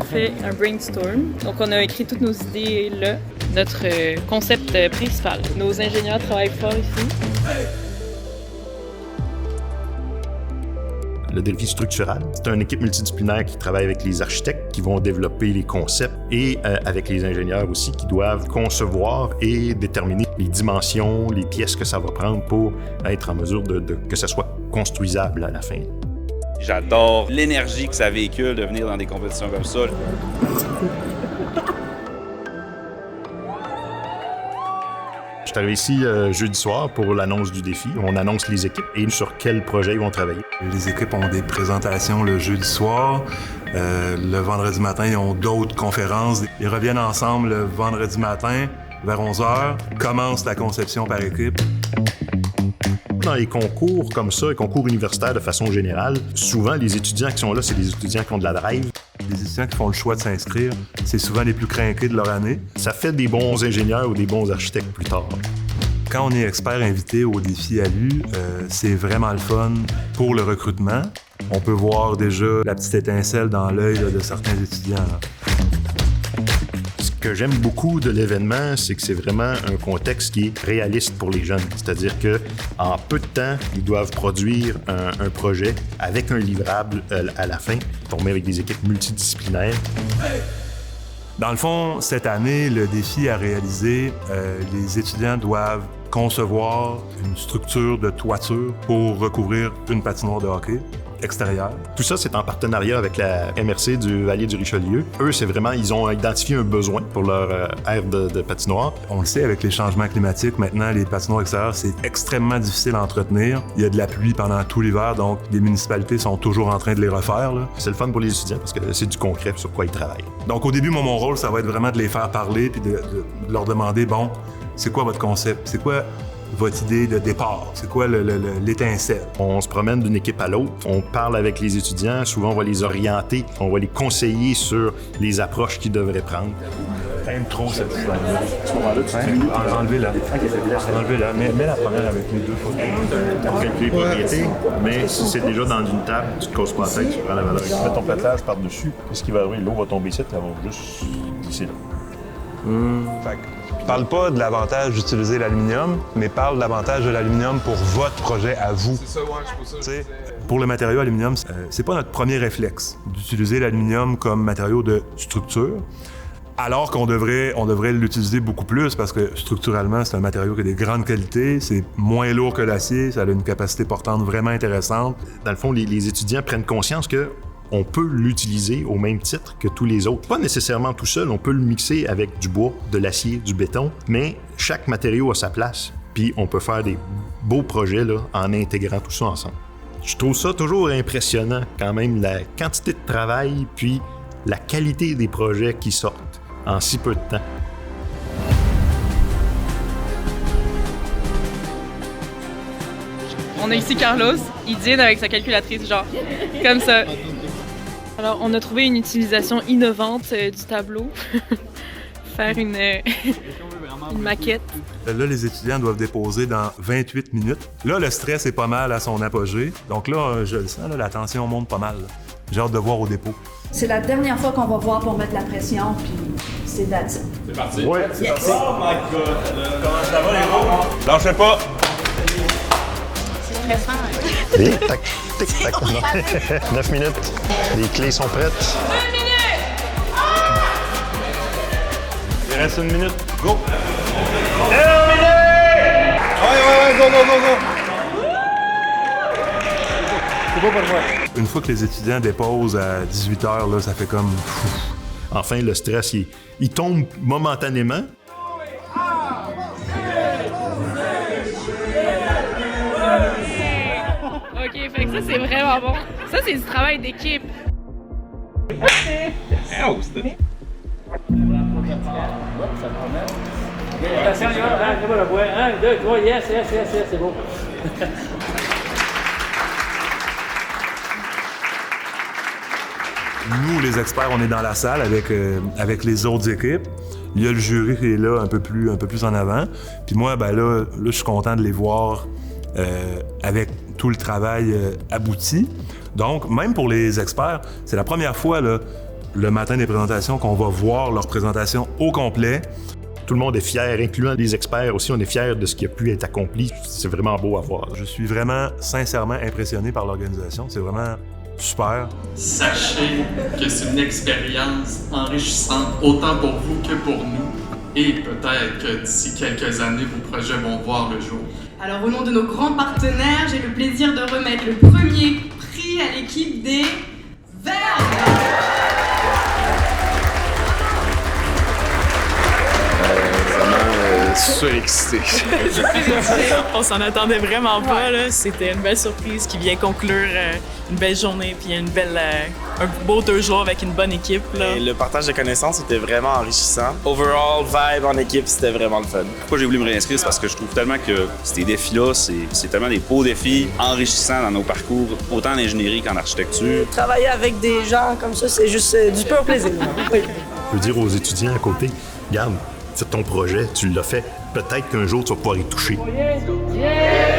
fait un brainstorm. Donc, on a écrit toutes nos idées là. Notre concept principal. Nos ingénieurs travaillent fort ici. Le défi structural, c'est une équipe multidisciplinaire qui travaille avec les architectes qui vont développer les concepts et avec les ingénieurs aussi qui doivent concevoir et déterminer les dimensions, les pièces que ça va prendre pour être en mesure que ça soit construisable à la fin. J'adore l'énergie que ça véhicule de venir dans des compétitions comme ça. Je suis arrivé ici jeudi soir pour l'annonce du défi. On annonce les équipes et sur quel projet ils vont travailler. Les équipes ont des présentations le jeudi soir. Le vendredi matin, ils ont d'autres conférences. Ils reviennent ensemble le vendredi matin vers 11h. Commence la conception par équipe. Dans les concours comme ça, les concours universitaires de façon générale, souvent les étudiants qui sont là, c'est des étudiants qui ont de la drive. Les étudiants qui font le choix de s'inscrire, c'est souvent les plus crinqués de leur année. Ça fait des bons ingénieurs ou des bons architectes plus tard. Quand on est expert invité au défi ALU, c'est vraiment le fun pour le recrutement. On peut voir déjà la petite étincelle dans l'œil de certains étudiants. Ce que j'aime beaucoup de l'événement, c'est que c'est vraiment un contexte qui est réaliste pour les jeunes. C'est-à-dire qu'en peu de temps, ils doivent produire un projet avec un livrable à la fin, formé avec des équipes multidisciplinaires. Dans le fond, cette année, le défi à réaliser, les étudiants doivent concevoir une structure de toiture pour recouvrir une patinoire de hockey extérieure. Tout ça, c'est en partenariat avec la MRC du Valier du Richelieu. Eux, c'est vraiment, ils ont identifié un besoin pour leur aire de patinoire. On le sait, avec les changements climatiques, maintenant, les patinoires extérieures, c'est extrêmement difficile à entretenir. Il y a de la pluie pendant tout l'hiver, donc les municipalités sont toujours en train de les refaire, là. C'est le fun pour les étudiants parce que c'est du concret sur quoi ils travaillent. Donc, au début, moi, mon rôle, ça va être vraiment de les faire parler puis de leur demander, bon, c'est quoi votre concept? C'est quoi votre idée de départ? C'est quoi l'étincelle? On se promène d'une équipe à l'autre, on parle avec les étudiants, souvent on va les orienter, on va les conseiller sur les approches qu'ils devraient prendre. T'aimes trop cette slide-là. À ce moment-là, tu enlevez-la. Enlevez-la. Mets la première avec les deux photos. Pour calculer les propriétés, mais si c'est déjà dans une table, tu te causes pas la tête, tu prends la valeur. Mets ton platelage par-dessus, qu'est-ce qui va arriver? L'eau va tomber ici, elle va juste glisser là. Fait que, parle pas de l'avantage d'utiliser l'aluminium, mais parle de l'avantage de l'aluminium pour votre projet à vous. C'est ça, ouais, je pense ça. Pour le matériau aluminium, c'est pas notre premier réflexe d'utiliser l'aluminium comme matériau de structure, alors qu'on devrait l'utiliser beaucoup plus parce que structurellement, c'est un matériau qui a des grandes qualités, c'est moins lourd que l'acier, ça a une capacité portante vraiment intéressante. Dans le fond, les étudiants prennent conscience que on peut l'utiliser au même titre que tous les autres. Pas nécessairement tout seul, on peut le mixer avec du bois, de l'acier, du béton, mais chaque matériau a sa place, puis on peut faire des beaux projets là, en intégrant tout ça ensemble. Je trouve ça toujours impressionnant quand même, la quantité de travail, puis la qualité des projets qui sortent en si peu de temps. On a ici Carlos, il dîne avec sa calculatrice, genre, comme ça. Alors, on a trouvé une utilisation innovante du tableau. Faire une maquette. Là, les étudiants doivent déposer dans 28 minutes. Là, le stress est pas mal à son apogée. Donc là, je le sens, là, la tension monte pas mal. J'ai hâte de voir au dépôt. C'est la dernière fois qu'on va voir pour mettre la pression, puis c'est that's it. C'est parti? Oui, c'est parti. Oh my God! Comment ça va, les gars? Lâchez pas! C'est stressant. Tac, tic, tac. 9 minutes. Les clés sont prêtes. 1 minute! Il reste 1 minute. Go! Terminé! Ouais, go! C'est pas pour moi. Une fois que les étudiants déposent à 18h, là, ça fait comme... Enfin, le stress, il tombe momentanément. OK, fait que ça, c'est vraiment bon. Ça, c'est du travail d'équipe. Attention, je vais le voir. 1, 2, 3, yes, c'est bon. Nous, les experts, on est dans la salle avec les autres équipes. Il y a le jury qui est là un peu plus en avant. Puis moi, ben là, je suis content de les voir avec tout le travail abouti. Donc, même pour les experts, c'est la première fois là, le matin des présentations qu'on va voir leur présentation au complet. Tout le monde est fier, incluant les experts aussi. On est fiers de ce qui a pu être accompli. C'est vraiment beau à voir. Je suis vraiment sincèrement impressionné par l'organisation. C'est vraiment super. Sachez que c'est une expérience enrichissante autant pour vous que pour nous. Et peut-être que d'ici quelques années, vos projets vont voir le jour. Alors au nom de nos grands partenaires, j'ai le plaisir de remettre le premier prix à l'équipe des Verts. Surexcité. On s'en attendait vraiment pas, là. C'était une belle surprise qui vient conclure une belle journée puis un beau 2 jours avec une bonne équipe, là. Et le partage de connaissances était vraiment enrichissant. Overall, vibe en équipe, c'était vraiment le fun. Pourquoi j'ai voulu me réinscrire? C'est parce que je trouve tellement que ces défis-là, c'est tellement des beaux défis enrichissants dans nos parcours, autant en ingénierie qu'en architecture. Travailler avec des gens comme ça, c'est juste du pur plaisir. Oui. Je veux dire aux étudiants à côté, regarde, c'est ton projet, tu l'as fait. Peut-être qu'un jour, tu vas pouvoir y toucher. Yeah!